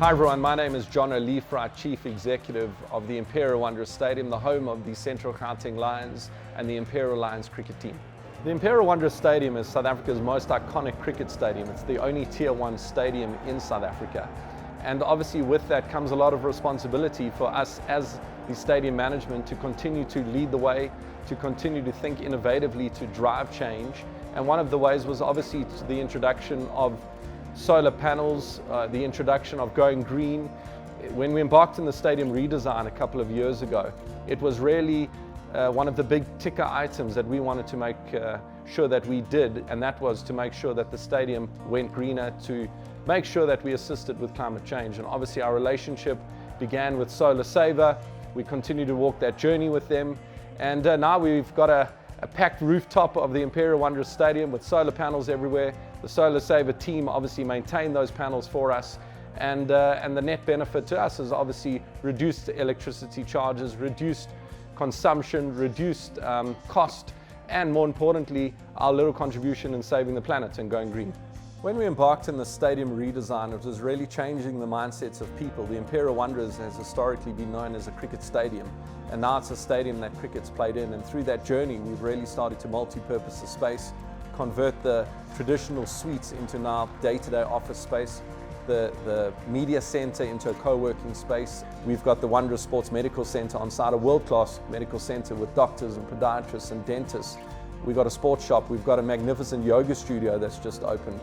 Hi everyone, my name is John O'Leafright, Chief Executive of the Imperial Wanderers Stadium, the home of the Central Gauteng Lions and the Imperial Lions cricket team. The Imperial Wanderers Stadium is South Africa's most iconic cricket stadium. It's the only Tier 1 stadium in South Africa. And obviously with that comes a lot of responsibility for us as the stadium management to continue to lead the way, to continue to think innovatively, to drive change. And one of the ways was obviously the introduction of solar panels, the introduction of going green. When we embarked on the stadium redesign a couple of years ago, it was really one of the big ticker items that we wanted to make sure that we did, and that was to make sure that the stadium went greener, to make sure that we assisted with climate change. And obviously our relationship began with Solar Saver. We continue to walk that journey with them, and now we've got a packed rooftop of the Imperial Wanderers Stadium with solar panels everywhere. The Solar Saver team obviously maintain those panels for us, and the net benefit to us is obviously reduced electricity charges, reduced consumption, reduced cost, and more importantly, our little contribution in saving the planet and going green. When we embarked on the stadium redesign, it was really changing the mindsets of people. The Imperial Wanderers has historically been known as a cricket stadium, and now it's a stadium that cricket's played in. And through that journey, we've really started to multi-purpose the space, convert the traditional suites into now day-to-day office space, the media center into a co-working space. We've got the Wanderers Sports Medical Center on site, a world-class medical center with doctors and podiatrists and dentists. We've got a sports shop, we've got a magnificent yoga studio that's just opened.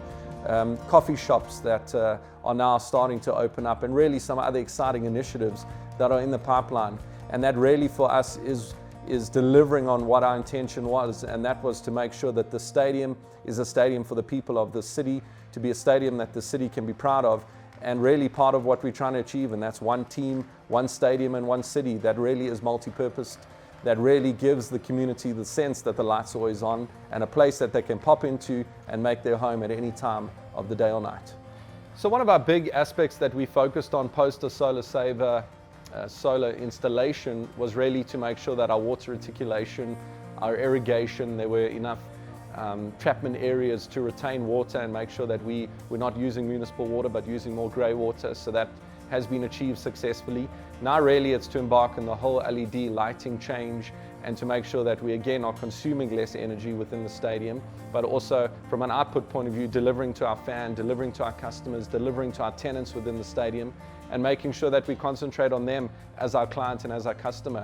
Coffee shops that are now starting to open up, and really some other exciting initiatives that are in the pipeline. And that really for us is delivering on what our intention was, and that was to make sure that the stadium is a stadium for the people of the city, to be a stadium that the city can be proud of, and really part of what we're trying to achieve, and that's one team, one stadium and one city that really is multi-purposed, that really gives the community the sense that the light's always on, and a place that they can pop into and make their home at any time of the day or night. So one of our big aspects that we focused on post the Solar Saver solar installation was really to make sure that our water reticulation, our irrigation, there were enough trapment areas to retain water and make sure that we're not using municipal water but using more grey water. So that has been achieved successfully. Now really it's to embark on the whole LED lighting change and to make sure that we again are consuming less energy within the stadium, but also from an output point of view, delivering to our fan, delivering to our customers, delivering to our tenants within the stadium, and making sure that we concentrate on them as our client and as our customer,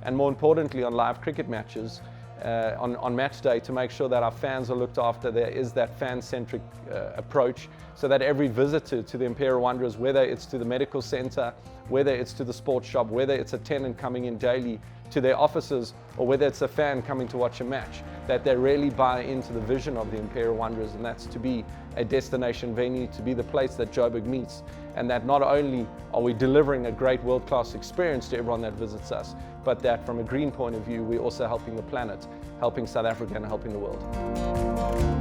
and more importantly on live cricket matches, on match day, to make sure that our fans are looked after. There is that fan-centric approach, so that every visitor to the Imperial Wanderers, whether it's to the medical center, whether it's to the sports shop, whether it's a tenant coming in daily to their offices, or whether it's a fan coming to watch a match, that they really buy into the vision of the Imperial Wanderers, and that's to be a destination venue, to be the place that Joburg meets, and that not only are we delivering a great world-class experience to everyone that visits us, but that from a green point of view, we're also helping the planet, helping South Africa and helping the world.